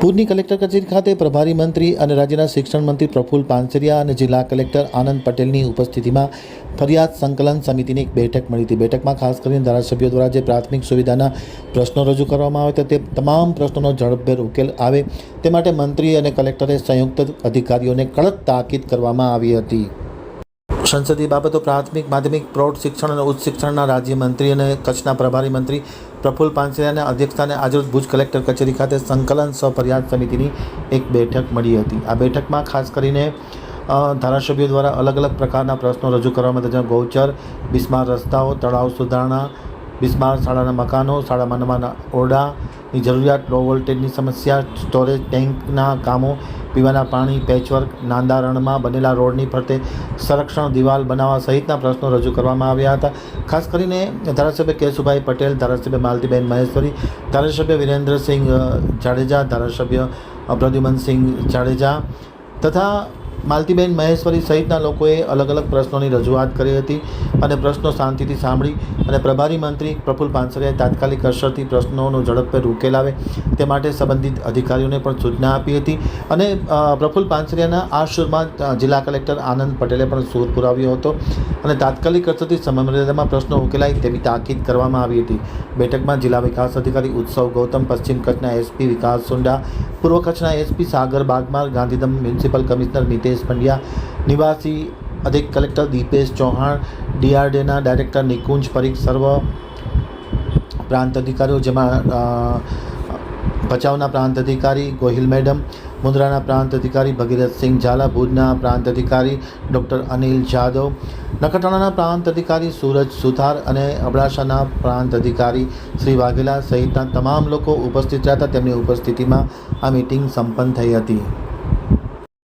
ભુજની કલેક્ટર કચેરી ખાતે પ્રભારી મંત્રી અને રાજ્યના શિક્ષણ મંત્રી પ્રફુલ્લ પાનસેરિયા અને જિલ્લા કલેક્ટર આનંદ પટેલની ઉપસ્થિતિમાં ફરિયાદ સંકલન સમિતિની એક બેઠક મળી હતી. બેઠકમાં ખાસ કરીને ધારાસભ્યો દ્વારા જે પ્રાથમિક સુવિધાના પ્રશ્નો રજૂ કરવામાં આવ્યા હતા તે તમામ પ્રશ્નોનો ઝડપભેર ઉકેલ આવે તે માટે મંત્રી અને કલેક્ટરે સંયુક્ત અધિકારીઓને કડક તાકીદ કરવામાં આવી હતી. સંસદીય બાબતો, પ્રાથમિક, માધ્યમિક, પ્રૌઢ શિક્ષણ અને ઉચ્ચ શિક્ષણના રાજ્યમંત્રી અને કચ્છના પ્રભારી મંત્રી પ્રફુલ્લ પાનસેરિયાના અધ્યક્ષસ્થાને આજરોજ ભુજ કલેક્ટર કચેરી ખાતે સંકલન સહ ફરિયાદ સમિતિની એક બેઠક મળી હતી. આ બેઠકમાં ખાસ કરીને ધારાસભ્યો દ્વારા અલગ અલગ પ્રકારના પ્રશ્નો રજૂ કરવામાં હતા, જેમાં ગૌચર, બિસ્માર રસ્તાઓ, તળાવ સુધારણા, બિસ્માર શાળાના મકાનો, શાળામાં નવા ઓરડાની જરૂરિયાત, લો વોલ્ટેજની સમસ્યા, સ્ટોરેજ ટેન્કના કામો, પીવાના પાણી, પેચવર્ક, નાંદા રણમાં બનેલા રોડની ફરતે સંરક્ષણ દિવાલ બનાવવા સહિતના પ્રશ્નો રજૂ કરવામાં આવ્યા હતા. ખાસ કરીને ધારાસભ્ય કેશુભાઈ પટેલ, ધારાસભ્ય માલતીબેન મહેશ્વરી, ધારાસભ્ય વિરેન્દ્રસિંહ જાડેજા, ધારાસભ્ય પ્રદ્યુમનસિંહ જાડેજા તથા માલતીબેન મહેશ્વરી સહિતના લોકોએ અલગ અલગ પ્રશ્નોની રજૂઆત કરી હતી અને પ્રશ્નો શાંતિથી સાંભળી અને પ્રભારી મંત્રી પ્રફુલ્લ પાનસેરિયાએ તાત્કાલિક અસરથી પ્રશ્નોનો ઝડપભેર ઉકેલ આવે તે માટે સંબંધિત અધિકારીઓને પણ સૂચના આપી હતી. અને પ્રફુલ્લ પાનસેરિયાના આ સુરમાં જિલ્લા કલેક્ટર આનંદ પટેલે પણ સૂર પુરાવ્યો હતો અને તાત્કાલિક અસરથી સમયમર્યાદામાં પ્રશ્નો ઉકેલાય તેવી તાકીદ કરવામાં આવી હતી. બેઠકમાં જિલ્લા વિકાસ અધિકારી ઉત્સવ ગૌતમ, પશ્ચિમ કચ્છના એસપી વિકાસ સુંડા, પૂર્વ કચ્છના એસપી સાગર બાગમાર, ગાંધીધામ મ્યુનિસિપલ કમિશનર નિતેશ પંડ્યા, નિવાસી અધિક કલેક્ટર દીપેશ ચૌહાણ, ડીઆરડીએના ડાયરેક્ટર નિકુંજ પરીખ, સર્વ પ્રાંત અધિકારીઓ જેમાં ભચાઉના પ્રાંત અધિકારી ગોહિલ મેડમ, મુન્દ્રાના પ્રાંત અધિકારી ભગીરથસિંહ ઝાલા, ભુજના પ્રાંત અધિકારી ડૉક્ટર અનિલ જાદવ, નખત્રાણાના પ્રાંત અધિકારી સૂરજ સુથાર અને અબડાસાના પ્રાંત અધિકારી શ્રી વાઘેલા સહિતના તમામ લોકો ઉપસ્થિત રહ્યા હતા. તેમની ઉપસ્થિતિમાં આ મિટિંગ સંપન્ન થઈ હતી.